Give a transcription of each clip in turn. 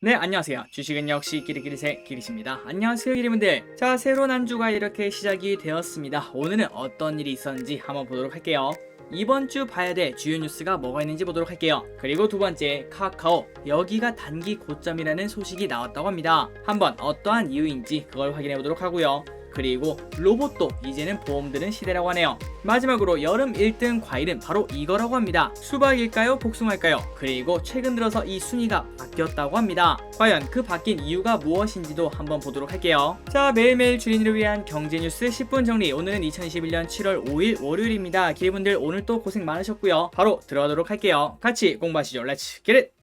네, 안녕하세요. 주식은 역시 기리기리새 기리십니다. 안녕하세요, 기리분들. 자, 새로운 한 주가 이렇게 시작이 되었습니다. 오늘은 어떤 일이 있었는지 한번 보도록 할게요. 이번 주 봐야 될 주요 뉴스가 뭐가 있는지 보도록 할게요. 그리고 두 번째, 카카오 여기가 단기 고점이라는 소식이 나왔다고 합니다. 한번 어떠한 이유인지 그걸 확인해 보도록 하고요. 그리고 로봇도 이제는 보험드는 시대라고 하네요. 마지막으로 여름 1등 과일은 바로 이거라고 합니다. 수박일까요? 복숭아일까요? 그리고 최근 들어서 이 순위가 바뀌었다고 합니다. 과연 그 바뀐 이유가 무엇인지도 한번 보도록 할게요. 자, 매일매일 주린이를 위한 경제 뉴스 10분 정리. 오늘은 2021년 7월 5일 월요일입니다. 기회분들 오늘 또 고생 많으셨고요. 바로 들어가도록 할게요. 같이 공부하시죠. 렛츠 겟잇!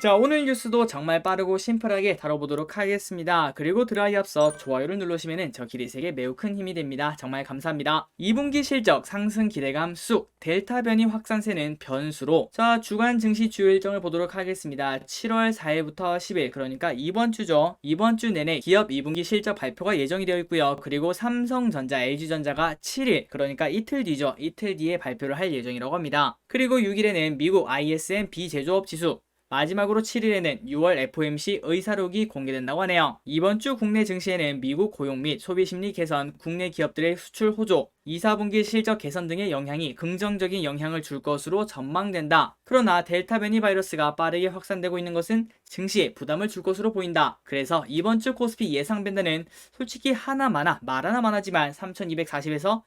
자, 오늘 뉴스도 정말 빠르고 심플하게 다뤄보도록 하겠습니다. 그리고 들어가기 앞서 좋아요를 누르시면 저 기리색에 매우 큰 힘이 됩니다. 정말 감사합니다. 2분기 실적 상승 기대감 쑥, 델타 변이 확산세는 변수로. 자, 주간 증시 주요 일정을 보도록 하겠습니다. 7월 4일부터 10일, 그러니까 이번 주죠. 이번 주 내내 기업 2분기 실적 발표가 예정이 되어 있고요. 그리고 삼성전자, LG전자가 7일, 그러니까 이틀 뒤죠. 이틀 뒤에 발표를 할 예정이라고 합니다. 그리고 6일에는 미국 ISM 비제조업 지수, 마지막으로 7일에는 6월 FOMC 의사록이 공개된다고 하네요. 이번 주 국내 증시에는 미국 고용 및 소비심리 개선, 국내 기업들의 수출 호조, 2, 4분기 실적 개선 등의 영향이 긍정적인 영향을 줄 것으로 전망된다. 그러나 델타 변이 바이러스가 빠르게 확산되고 있는 것은 증시에 부담을 줄 것으로 보인다. 그래서 이번 주 코스피 예상 밴드는 솔직히 하나마나 말 하나만 하지만 3240에서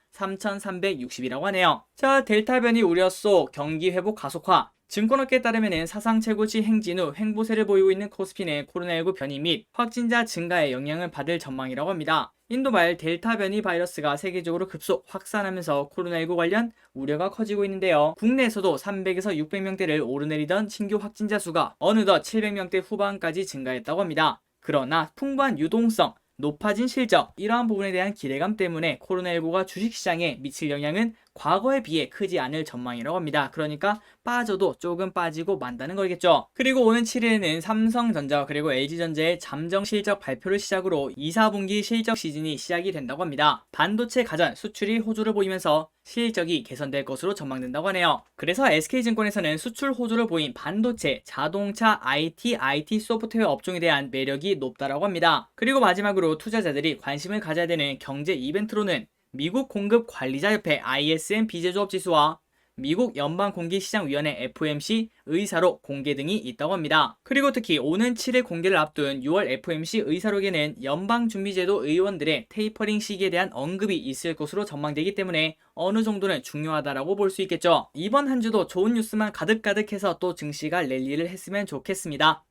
3360이라고 하네요. 자, 델타 변이 우려 속 경기 회복 가속화, 증권업계에 따르면 사상 최고치 행진 후 횡보세를 보이고 있는 코스피는 코로나19 변이 및 확진자 증가에 영향을 받을 전망이라고 합니다. 인도발 델타 변이 바이러스가 세계적으로 급속 확산하면서 코로나19 관련 우려가 커지고 있는데요. 국내에서도 300에서 600명대를 오르내리던 신규 확진자 수가 어느덧 700명대 후반까지 증가했다고 합니다. 그러나 풍부한 유동성, 높아진 실적, 이러한 부분에 대한 기대감 때문에 코로나19가 주식시장에 미칠 영향은 과거에 비해 크지 않을 전망이라고 합니다. 그러니까 빠져도 조금 빠지고 만다는 거겠죠. 그리고 오는 7일에는 삼성전자 그리고 LG전자의 잠정 실적 발표를 시작으로 2, 4분기 실적 시즌이 시작이 된다고 합니다. 반도체 가전 수출이 호조를 보이면서 실적이 개선될 것으로 전망된다고 하네요. 그래서 SK증권에서는 수출 호조를 보인 반도체, 자동차, IT 소프트웨어 업종에 대한 매력이 높다라고 합니다. 그리고 마지막으로 투자자들이 관심을 가져야 되는 경제 이벤트로는 미국 공급관리자협회 ISM 비제조업 지수와 미국 연방공기시장위원회 FOMC 의사록 공개 등이 있다고 합니다. 그리고 특히 오는 7일 공개를 앞둔 6월 FOMC 의사록에는 연방준비제도 의원들의 테이퍼링 시기에 대한 언급이 있을 것으로 전망되기 때문에 어느 정도는 중요하다라고 볼 수 있겠죠. 이번 한 주도 좋은 뉴스만 가득가득해서 또 증시가 랠리를 했으면 좋겠습니다.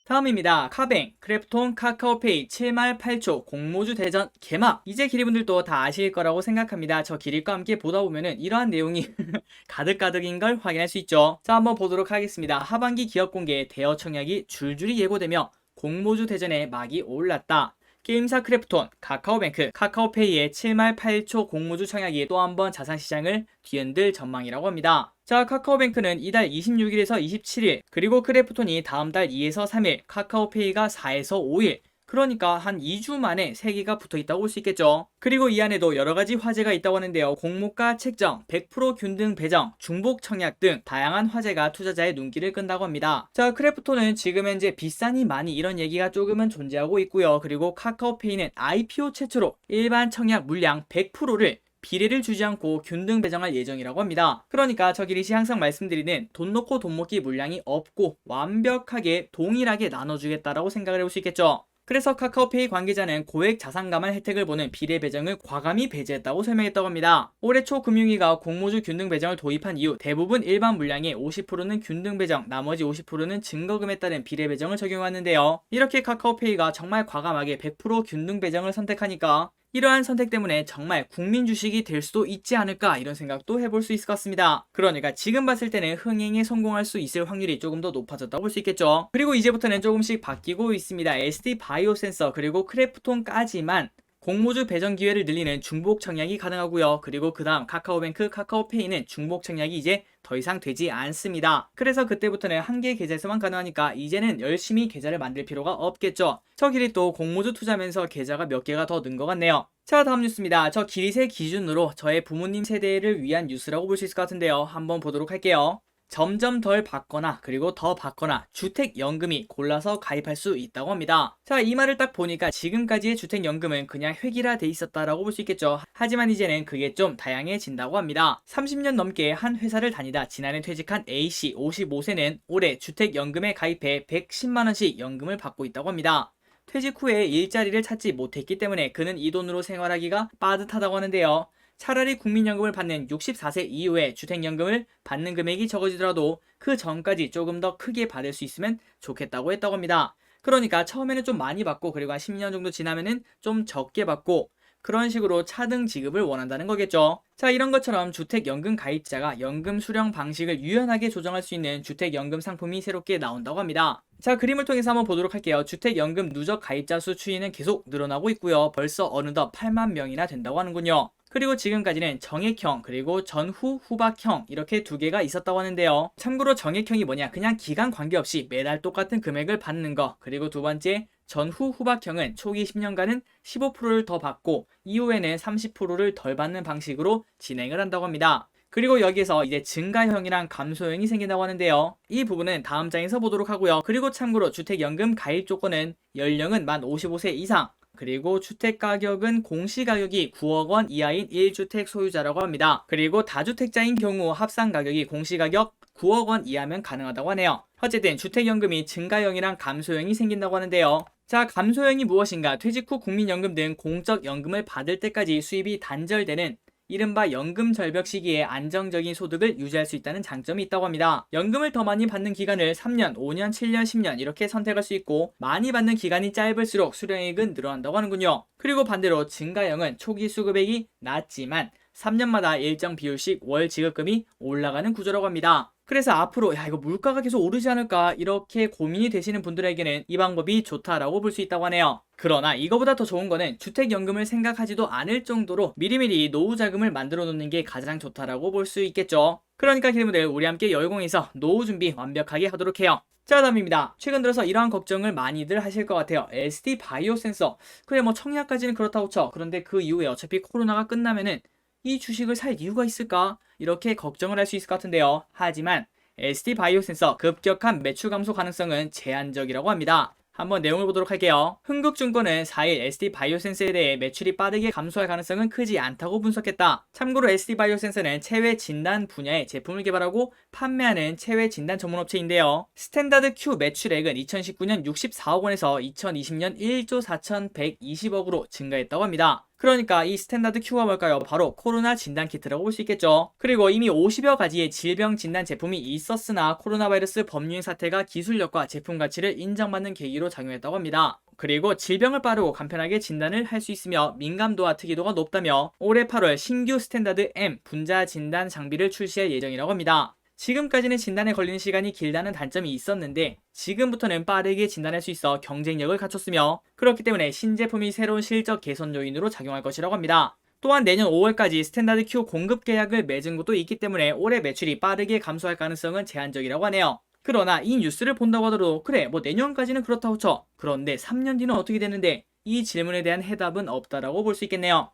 다음입니다. 카뱅, 크래프톤, 카카오페이 7말 8초 공모주 대전 개막. 이제 기리분들도 다 아실 거라고 생각합니다. 저 기릴과 함께 보다 보면은 이러한 내용이 가득가득인 걸 확인할 수 있죠. 자, 한번 보도록 하겠습니다. 하반기 기업 공개 대여 청약이 줄줄이 예고되며 공모주 대전에 막이 올랐다. 게임사 크래프톤, 카카오뱅크, 카카오페이의 7말 8초 공모주 청약이 또 한 번 자산시장을 뒤흔들 전망이라고 합니다. 자, 카카오뱅크는 이달 26일에서 27일, 그리고 크래프톤이 다음 달 2에서 3일, 카카오페이가 4에서 5일, 그러니까 한 2주 만에 3개가 붙어있다고 볼 수 있겠죠. 그리고 이 안에도 여러가지 화제가 있다고 하는데요. 공모가 책정, 100% 균등 배정, 중복 청약 등 다양한 화제가 투자자의 눈길을 끈다고 합니다. 자, 크래프톤은 지금 현재 비싸니 많이 이런 얘기가 조금은 존재하고 있고요. 그리고 카카오페이는 IPO 최초로 일반 청약 물량 100%를 비례를 주지 않고 균등 배정할 예정이라고 합니다. 그러니까 저 기릿이 항상 말씀드리는 돈 놓고 돈 먹기 물량이 없고 완벽하게 동일하게 나눠주겠다라고 생각을 해볼 수 있겠죠. 그래서 카카오페이 관계자는 고액 자산 가만 혜택을 보는 비례 배정을 과감히 배제했다고 설명했다고 합니다. 올해 초 금융위가 공모주 균등 배정을 도입한 이후 대부분 일반 물량의 50%는 균등 배정, 나머지 50%는 증거금에 따른 비례 배정을 적용하는데요. 이렇게 카카오페이가 정말 과감하게 100% 균등 배정을 선택하니까 이러한 선택 때문에 정말 국민 주식이 될 수도 있지 않을까 이런 생각도 해볼 수 있을 것 같습니다. 그러니까 지금 봤을 때는 흥행에 성공할 수 있을 확률이 조금 더 높아졌다고 볼 수 있겠죠. 그리고 이제부터는 조금씩 바뀌고 있습니다. SD 바이오센서 그리고 크래프톤까지만 공모주 배정 기회를 늘리는 중복 청약이 가능하고요. 그리고 그 다음 카카오뱅크, 카카오페이는 중복 청약이 이제 더 이상 되지 않습니다. 그래서 그때부터는 한 개 계좌에서만 가능하니까 이제는 열심히 계좌를 만들 필요가 없겠죠. 저 길이 또 공모주 투자면서 계좌가 몇 개가 더 는 것 같네요. 자, 다음 뉴스입니다. 저 기릿의 기준으로 저의 부모님 세대를 위한 뉴스라고 볼 수 있을 것 같은데요. 한번 보도록 할게요. 점점 덜 받거나 그리고 더 받거나 주택연금이 골라서 가입할 수 있다고 합니다. 자, 이 말을 딱 보니까 지금까지의 주택연금은 그냥 획일화돼 있었다라고 볼 수 있겠죠. 하지만 이제는 그게 좀 다양해진다고 합니다. 30년 넘게 한 회사를 다니다 지난해 퇴직한 A씨 55세는 올해 주택연금에 가입해 110만원씩 연금을 받고 있다고 합니다. 퇴직 후에 일자리를 찾지 못했기 때문에 그는 이 돈으로 생활하기가 빠듯하다고 하는데요. 차라리 국민연금을 받는 64세 이후에 주택연금을 받는 금액이 적어지더라도 그 전까지 조금 더 크게 받을 수 있으면 좋겠다고 했다고 합니다. 그러니까 처음에는 좀 많이 받고 그리고 한 10년 정도 지나면은 좀 적게 받고 그런 식으로 차등 지급을 원한다는 거겠죠. 자, 이런 것처럼 주택연금 가입자가 연금 수령 방식을 유연하게 조정할 수 있는 주택연금 상품이 새롭게 나온다고 합니다. 자, 그림을 통해서 한번 보도록 할게요. 주택연금 누적 가입자 수 추이는 계속 늘어나고 있고요. 벌써 어느덧 8만 명이나 된다고 하는군요. 그리고 지금까지는 정액형 그리고 전후 후박형 이렇게 두 개가 있었다고 하는데요. 참고로 정액형이 뭐냐, 그냥 기간 관계없이 매달 똑같은 금액을 받는 거. 그리고 두 번째 전후 후박형은 초기 10년간은 15%를 더 받고 이후에는 30%를 덜 받는 방식으로 진행을 한다고 합니다. 그리고 여기에서 이제 증가형이랑 감소형이 생긴다고 하는데요. 이 부분은 다음 장에서 보도록 하고요. 그리고 참고로 주택연금 가입 조건은 연령은 만 55세 이상, 그리고 주택가격은 공시가격이 9억 원 이하인 1주택 소유자라고 합니다. 그리고 다주택자인 경우 합산가격이 공시가격 9억 원 이하면 가능하다고 하네요. 어쨌든 주택연금이 증가형이랑 감소형이 생긴다고 하는데요. 자, 감소형이 무엇인가? 퇴직 후 국민연금 등 공적 연금을 받을 때까지 수입이 단절되는 이른바 연금 절벽 시기에 안정적인 소득을 유지할 수 있다는 장점이 있다고 합니다. 연금을 더 많이 받는 기간을 3년, 5년, 7년, 10년 이렇게 선택할 수 있고 많이 받는 기간이 짧을수록 수령액은 늘어난다고 하는군요. 그리고 반대로 증가형은 초기 수급액이 낮지만 3년마다 일정 비율씩 월 지급금이 올라가는 구조라고 합니다. 그래서 앞으로 이거 물가가 계속 오르지 않을까 이렇게 고민이 되시는 분들에게는 이 방법이 좋다라고 볼 수 있다고 하네요. 그러나 이거보다 더 좋은 거는 주택연금을 생각하지도 않을 정도로 미리미리 노후 자금을 만들어 놓는 게 가장 좋다라고 볼 수 있겠죠. 그러니까 기대분들 우리 함께 열공해서 노후 준비 완벽하게 하도록 해요. 자, 다음입니다. 최근 들어서 이러한 걱정을 많이들 하실 것 같아요. SD 바이오 센서. 그래 뭐 청약까지는 그렇다고 쳐. 그런데 그 이후에 어차피 코로나가 끝나면은 이 주식을 살 이유가 있을까? 이렇게 걱정을 할 수 있을 것 같은데요. 하지만 SD 바이오 센서 급격한 매출 감소 가능성은 제한적이라고 합니다. 한번 내용을 보도록 할게요. 흥국증권은 4일 SD 바이오센스에 대해 매출이 빠르게 감소할 가능성은 크지 않다고 분석했다. 참고로 SD 바이오센스는 체외 진단 분야의 제품을 개발하고 판매하는 체외 진단 전문업체인데요. 스탠다드 Q 매출액은 2019년 64억 원에서 2020년 1조 4,120억으로 증가했다고 합니다. 그러니까 이 스탠다드 Q가 뭘까요? 바로 코로나 진단 키트라고 볼 수 있겠죠. 그리고 이미 50여 가지의 질병 진단 제품이 있었으나 코로나 바이러스 법유행 사태가 기술력과 제품 가치를 인정받는 계기로 작용했다고 합니다. 그리고 질병을 빠르고 간편하게 진단을 할 수 있으며 민감도와 특이도가 높다며 올해 8월 신규 스탠다드 M 분자 진단 장비를 출시할 예정이라고 합니다. 지금까지는 진단에 걸리는 시간이 길다는 단점이 있었는데 지금부터는 빠르게 진단할 수 있어 경쟁력을 갖췄으며 그렇기 때문에 신제품이 새로운 실적 개선 요인으로 작용할 것이라고 합니다. 또한 내년 5월까지 스탠다드 Q 공급 계약을 맺은 곳도 있기 때문에 올해 매출이 빠르게 감소할 가능성은 제한적이라고 하네요. 그러나 이 뉴스를 본다고 하더라도 그래 뭐 내년까지는 그렇다고 쳐. 그런데 3년 뒤는 어떻게 되는데 이 질문에 대한 해답은 없다라고 볼 수 있겠네요.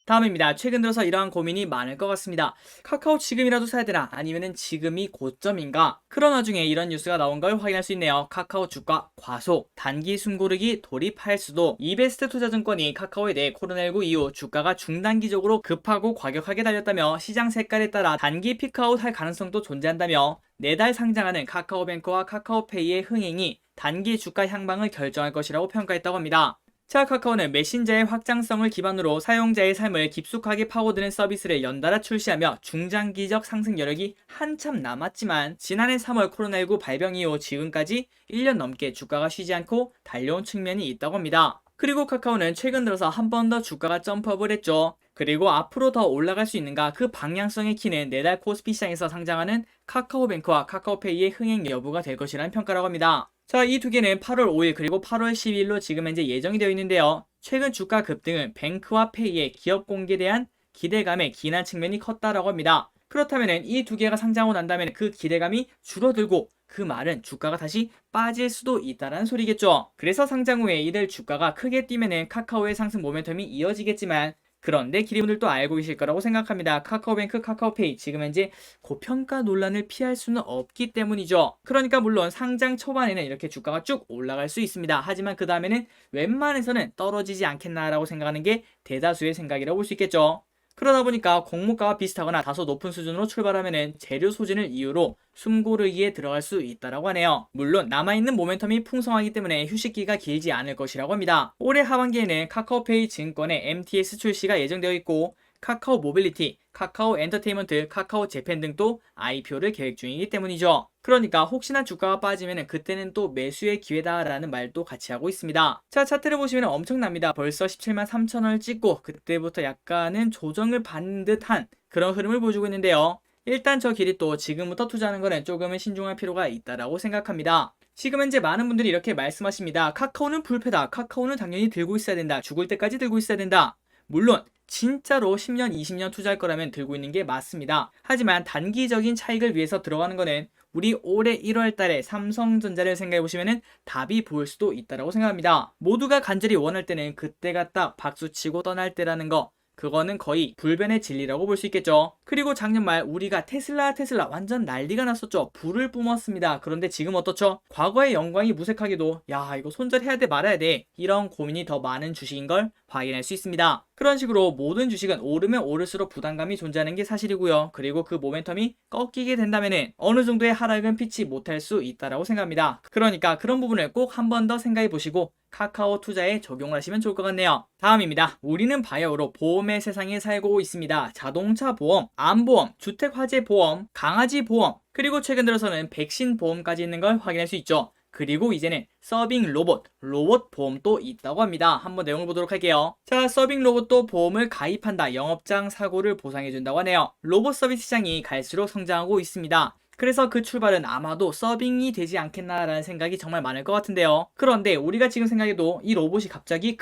다음입니다. 최근 들어서 이러한 고민이 많을 것 같습니다. 카카오 지금이라도 사야 되나? 아니면은 지금이 고점인가? 그런 와중에 이런 뉴스가 나온 걸 확인할 수 있네요. 카카오 주가 과속, 단기 숨고르기 돌입할 수도. 이베스트 투자증권이 카카오에 대해 코로나19 이후 주가가 중단기적으로 급하고 과격하게 달렸다며 시장 색깔에 따라 단기 피크아웃 할 가능성도 존재한다며 내달 상장하는 카카오뱅크와 카카오페이의 흥행이 단기 주가 향방을 결정할 것이라고 평가했다고 합니다. 자, 카카오는 메신저의 확장성을 기반으로 사용자의 삶을 깊숙하게 파고드는 서비스를 연달아 출시하며 중장기적 상승 여력이 한참 남았지만 지난해 3월 코로나19 발병 이후 지금까지 1년 넘게 주가가 쉬지 않고 달려온 측면이 있다고 합니다. 그리고 카카오는 최근 들어서 한 번 더 주가가 점프업을 했죠. 그리고 앞으로 더 올라갈 수 있는가 그 방향성의 키는 내달 코스피 시장에서 상장하는 카카오뱅크와 카카오페이의 흥행 여부가 될 것이라는 평가라고 합니다. 자, 이 두 개는 8월 5일 그리고 8월 10일로 지금 현재 예정이 되어 있는데요. 최근 주가 급등은 뱅크와 페이의 기업 공개에 대한 기대감에 기인한 측면이 컸다라고 합니다. 그렇다면 이 두 개가 상장하고 난다면 그 기대감이 줄어들고 그 말은 주가가 다시 빠질 수도 있다는 소리겠죠. 그래서 상장 후에 이들 주가가 크게 뛰면은 카카오의 상승 모멘텀이 이어지겠지만 그런데 기리분들도 알고 계실 거라고 생각합니다. 카카오뱅크, 카카오페이 지금 현재 고평가 논란을 피할 수는 없기 때문이죠. 그러니까 물론 상장 초반에는 이렇게 주가가 쭉 올라갈 수 있습니다. 하지만 그 다음에는 웬만해서는 떨어지지 않겠나라고 생각하는 게 대다수의 생각이라고 볼 수 있겠죠. 그러다 보니까 공모가와 비슷하거나 다소 높은 수준으로 출발하면은 재료 소진을 이유로 숨고르기에 들어갈 수 있다라고 하네요. 물론 남아있는 모멘텀이 풍성하기 때문에 휴식기가 길지 않을 것이라고 합니다. 올해 하반기에는 카카오페이 증권의 MTS 출시가 예정되어 있고 카카오 모빌리티, 카카오 엔터테인먼트, 카카오 재팬 등도 IPO를 계획 중이기 때문이죠. 그러니까 혹시나 주가가 빠지면 그때는 또 매수의 기회다라는 말도 같이 하고 있습니다. 자, 차트를 보시면 엄청납니다. 벌써 17만 3천 원을 찍고 그때부터 약간은 조정을 받는 듯한 그런 흐름을 보여주고 있는데요. 일단 저 길이 또 지금부터 투자하는 거는 조금은 신중할 필요가 있다라고 생각합니다. 지금 현재 많은 분들이 이렇게 말씀하십니다. 카카오는 불패다. 카카오는 당연히 들고 있어야 된다. 죽을 때까지 들고 있어야 된다. 물론 진짜로 10년, 20년 투자할 거라면 들고 있는 게 맞습니다. 하지만 단기적인 차익을 위해서 들어가는 거는 우리 올해 1월 달에 삼성전자를 생각해 보시면은 답이 보일 수도 있다고 생각합니다. 모두가 간절히 원할 때는 그때가 딱 박수치고 떠날 때라는 거. 그거는 거의 불변의 진리라고 볼 수 있겠죠. 그리고 작년 말 우리가 테슬라 완전 난리가 났었죠. 불을 뿜었습니다. 그런데 지금 어떻죠? 과거의 영광이 무색하게도 야 이거 손절해야 돼 말아야 돼 이런 고민이 더 많은 주식인 걸 확인할 수 있습니다. 그런 식으로 모든 주식은 오르면 오를수록 부담감이 존재하는 게 사실이고요. 그리고 그 모멘텀이 꺾이게 된다면은 어느 정도의 하락은 피치 못할 수 있다라고 생각합니다. 그러니까 그런 부분을 꼭 한 번 더 생각해 보시고 카카오 투자에 적용을 하시면 좋을 것 같네요. 다음입니다. 우리는 바이오로 보험의 세상에 살고 있습니다. 자동차 보험, 암보험, 주택화재 보험, 강아지 보험, 그리고 최근 들어서는 백신 보험까지 있는 걸 확인할 수 있죠. 그리고 이제는 서빙 로봇 보험도 있다고 합니다. 한번 내용을 보도록 할게요. 자, 서빙 로봇도 보험을 가입한다. 영업장 사고를 보상해준다고 하네요. 로봇 서비스 시장이 갈수록 성장하고 있습니다. 그래서 그 출발은 아마도 서빙이 되지 않겠나라는 생각이 정말 많을 것 같은데요. 그런데 우리가 지금 생각해도 이 로봇이 갑자기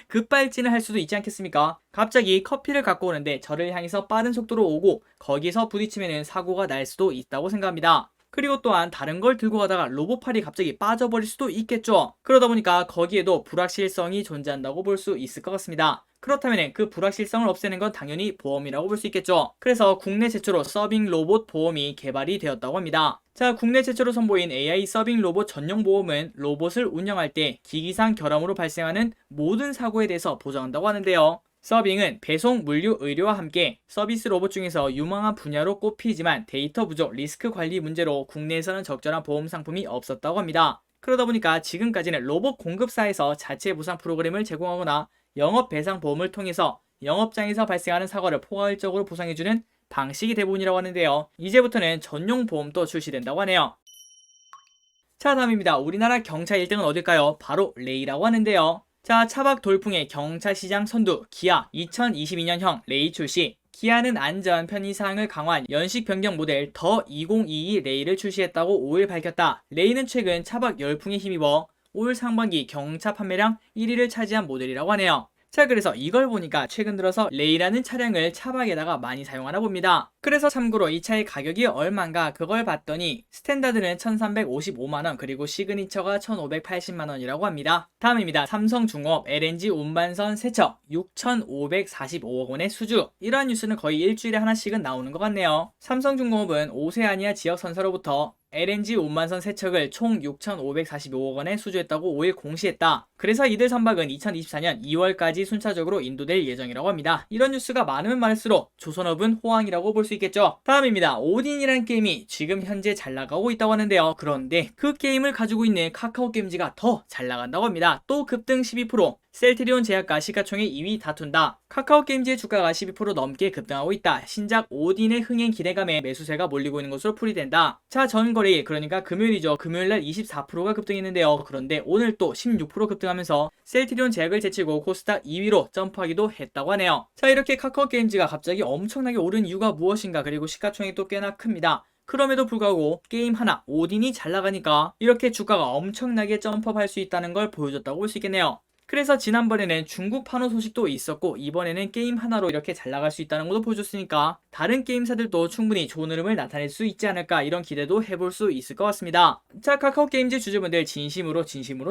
급발진을 할 수도 있지 않겠습니까? 갑자기 커피를 갖고 오는데 저를 향해서 빠른 속도로 오고 거기서 부딪히면 사고가 날 수도 있다고 생각합니다. 그리고 또한 다른 걸 들고 가다가 로봇팔이 갑자기 빠져버릴 수도 있겠죠. 그러다 보니까 거기에도 불확실성이 존재한다고 볼 수 있을 것 같습니다. 그렇다면 그 불확실성을 없애는 건 당연히 보험이라고 볼 수 있겠죠. 그래서 국내 최초로 서빙 로봇 보험이 개발이 되었다고 합니다. 자, 국내 최초로 선보인 AI 서빙 로봇 전용 보험은 로봇을 운영할 때 기기상 결함으로 발생하는 모든 사고에 대해서 보장한다고 하는데요. 서빙은 배송, 물류, 의료와 함께 서비스 로봇 중에서 유망한 분야로 꼽히지만 데이터 부족, 리스크 관리 문제로 국내에서는 적절한 보험 상품이 없었다고 합니다. 그러다 보니까 지금까지는 로봇 공급사에서 자체 보상 프로그램을 제공하거나 영업 배상 보험을 통해서 영업장에서 발생하는 사고를 포괄적으로 보상해주는 방식이 대부분이라고 하는데요. 이제부터는 전용 보험도 출시된다고 하네요. 자, 다음입니다. 우리나라 경차 1등은 어딜까요? 바로 레이라고 하는데요. 자, 차박 돌풍의 경차 시장 선두 기아 2022년형 레이 출시. 기아는 안전 편의사항을 강화한 연식 변경 모델 더 2022 레이를 출시했다고 5일 밝혔다. 레이는 최근 차박 열풍에 힘입어 올 상반기 경차 판매량 1위를 차지한 모델이라고 하네요. 자, 그래서 이걸 보니까 최근 들어서 레이라는 차량을 차박에다가 많이 사용하나 봅니다. 그래서 참고로 이 차의 가격이 얼만가 그걸 봤더니 스탠다드는 1355만원 그리고 시그니처가 1580만원이라고 합니다. 다음입니다. 삼성중공업 LNG 운반선 세척 6545억원의 수주. 이러한 뉴스는 거의 일주일에 하나씩은 나오는 것 같네요. 삼성중공업은 오세아니아 지역 선사로부터 LNG 운반선 세척을 총 6,545억원에 수주했다고 5일 공시했다. 그래서 이들 선박은 2024년 2월까지 순차적으로 인도될 예정이라고 합니다. 이런 뉴스가 많으면 많을수록 조선업은 호황이라고 볼 수 있겠죠. 다음입니다. 오딘이라는 게임이 지금 현재 잘 나가고 있다고 하는데요. 그런데 그 게임을 가지고 있는 카카오 게임즈가 더 잘 나간다고 합니다. 또 급등 12%. 셀트리온 제약과 시가총액 2위 다툰다. 카카오 게임즈의 주가가 12% 넘게 급등하고 있다. 신작 오딘의 흥행 기대감에 매수세가 몰리고 있는 것으로 풀이된다. 자, 전거래일 그러니까 금요일이죠. 금요일날 24%가 급등했는데요. 그런데 오늘 또 16% 급등하면서 셀트리온 제약을 제치고 코스닥 2위로 점프하기도 했다고 하네요. 자, 이렇게 카카오 게임즈가 갑자기 엄청나게 오른 이유가 무엇인가, 그리고 시가총액도 꽤나 큽니다. 그럼에도 불구하고 게임 하나 오딘이 잘 나가니까 이렇게 주가가 엄청나게 점프할 수 있다는 걸 보여줬다고 볼 수 있겠네요. 그래서 지난번에는 중국 판호 소식도 있었고 이번에는 게임 하나로 이렇게 잘 나갈 수 있다는 것도 보여줬으니까 다른 게임사들도 충분히 좋은 흐름을 나타낼 수 있지 않을까 이런 기대도 해볼 수 있을 것 같습니다. 자, 카카오게임즈 주주분들 진심으로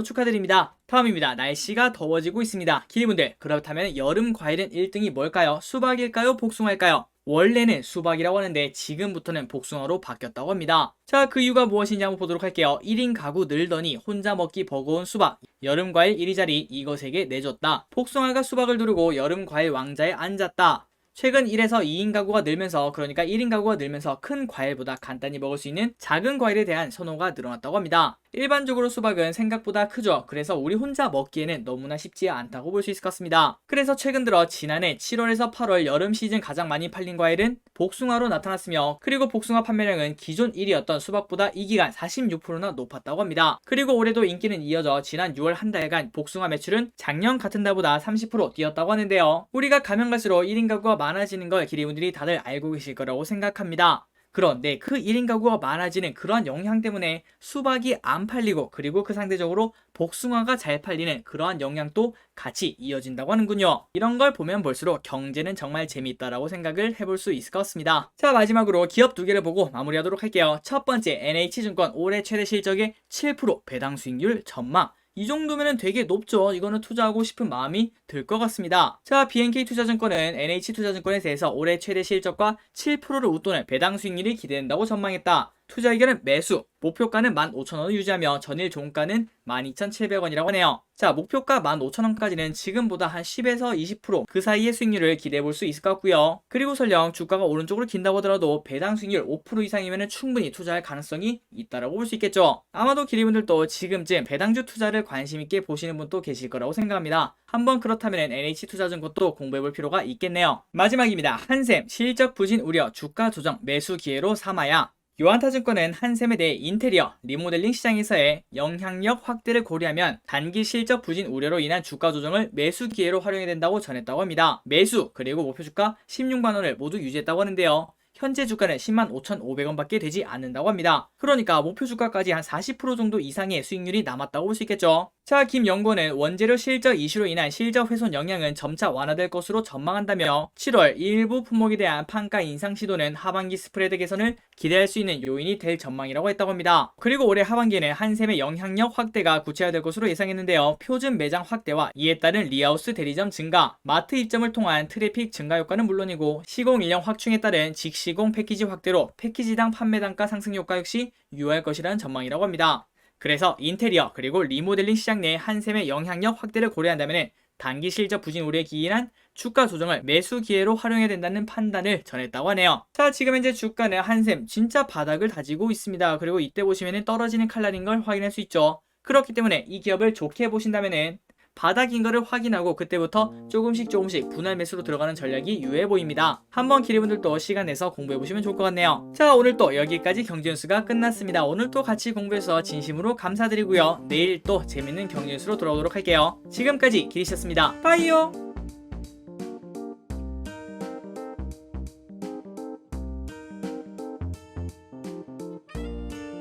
축하드립니다. 다음입니다. 날씨가 더워지고 있습니다. 기리분들, 그렇다면 여름 과일은 1등이 뭘까요? 수박일까요? 복숭아일까요? 원래는 수박이라고 하는데 지금부터는 복숭아로 바뀌었다고 합니다. 자, 그 이유가 무엇인지 한번 보도록 할게요. 1인 가구 늘더니 혼자 먹기 버거운 수박. 여름과일 1위 자리 이것에게 내줬다. 복숭아가 수박을 두르고 여름과일 왕자에 앉았다. 최근 1에서 2인 가구가 늘면서, 그러니까 1인 가구가 늘면서 큰 과일보다 간단히 먹을 수 있는 작은 과일에 대한 선호가 늘어났다고 합니다. 일반적으로 수박은 생각보다 크죠. 그래서 우리 혼자 먹기에는 너무나 쉽지 않다고 볼 수 있을 것 같습니다. 그래서 최근 들어 지난해 7월에서 8월 여름 시즌 가장 많이 팔린 과일은 복숭아로 나타났으며, 그리고 복숭아 판매량은 기존 1위였던 수박보다 이 기간 46%나 높았다고 합니다. 그리고 올해도 인기는 이어져 지난 6월 한 달간 복숭아 매출은 작년 같은 달보다 30% 뛰었다고 하는데요. 우리가 가면 갈수록 1인 가구가 많아지는 걸 기리분들이 다들 알고 계실 거라고 생각합니다. 그런데 그 1인 가구가 많아지는 그러한 영향 때문에 수박이 안 팔리고, 그리고 그 상대적으로 복숭아가 잘 팔리는 그러한 영향도 같이 이어진다고 하는군요. 이런 걸 보면 볼수록 경제는 정말 재미있다라고 생각을 해볼 수 있을 것 같습니다. 자, 마지막으로 기업 두 개를 보고 마무리하도록 할게요. 첫 번째, NH증권 올해 최대 실적의 7% 배당 수익률 전망. 이 정도면 되게 높죠. 이거는 투자하고 싶은 마음이 들 것 같습니다. 자, BNK투자증권은 NH투자증권에 대해서 올해 최대 실적과 7%를 웃도는 배당 수익률이 기대된다고 전망했다. 투자 의견은 매수, 목표가는 15,000원을 유지하며 전일 종가는 12,700원이라고 하네요. 자, 목표가 15,000원까지는 지금보다 한 10에서 20% 그 사이의 수익률을 기대해 볼 수 있을 것 같고요. 그리고 설령 주가가 오른쪽으로 긴다고 하더라도 배당 수익률 5% 이상이면 충분히 투자할 가능성이 있다라고 볼 수 있겠죠. 아마도 기리분들도 지금쯤 배당주 투자를 관심 있게 보시는 분도 계실 거라고 생각합니다. 한번 그렇다면 NH투자증권도 공부해 볼 필요가 있겠네요. 마지막입니다. 한샘 실적 부진 우려 주가 조정 매수 기회로 삼아야. 요한타증권은 한샘에 대해 인테리어, 리모델링 시장에서의 영향력 확대를 고려하면 단기 실적 부진 우려로 인한 주가 조정을 매수 기회로 활용해야 된다고 전했다고 합니다. 매수, 그리고 목표 주가 16만원을 모두 유지했다고 하는데요. 현재 주가는 105,500원밖에 되지 않는다고 합니다. 그러니까 목표 주가까지 한 40% 정도 이상의 수익률이 남았다고 볼 수 있겠죠. 자, 김연구원은 원재료 실적 이슈로 인한 실적 훼손 영향은 점차 완화될 것으로 전망한다며 7월 일부 품목에 대한 판가 인상 시도는 하반기 스프레드 개선을 기대할 수 있는 요인이 될 전망이라고 했다고 합니다. 그리고 올해 하반기에는 한샘의 영향력 확대가 구체화될 것으로 예상했는데요. 표준 매장 확대와 이에 따른 리하우스 대리점 증가, 마트 입점을 통한 트래픽 증가 효과는 물론이고 시공 인력 확충에 따른 직시공 패키지 확대로 패키지당 판매 단가 상승 효과 역시 유효할 것이라는 전망이라고 합니다. 그래서 인테리어 그리고 리모델링 시장 내 한샘의 영향력 확대를 고려한다면 단기 실적 부진 우려에 기인한 주가 조정을 매수 기회로 활용해야 된다는 판단을 전했다고 하네요. 자, 지금 현재 주가는 한샘 진짜 바닥을 다지고 있습니다. 그리고 이때 보시면 떨어지는 칼날인 걸 확인할 수 있죠. 그렇기 때문에 이 기업을 좋게 보신다면 바닥인 거를 확인하고 그때부터 조금씩 분할 매수로 들어가는 전략이 유효해 보입니다. 한번 기리분들도 시간 내서 공부해보시면 좋을 것 같네요. 자, 오늘 또 여기까지 경제뉴스가 끝났습니다. 오늘 또 같이 공부해서 진심으로 감사드리고요. 내일 또 재밌는 경제뉴스로 돌아오도록 할게요. 지금까지 기리셨습니다. 빠이요.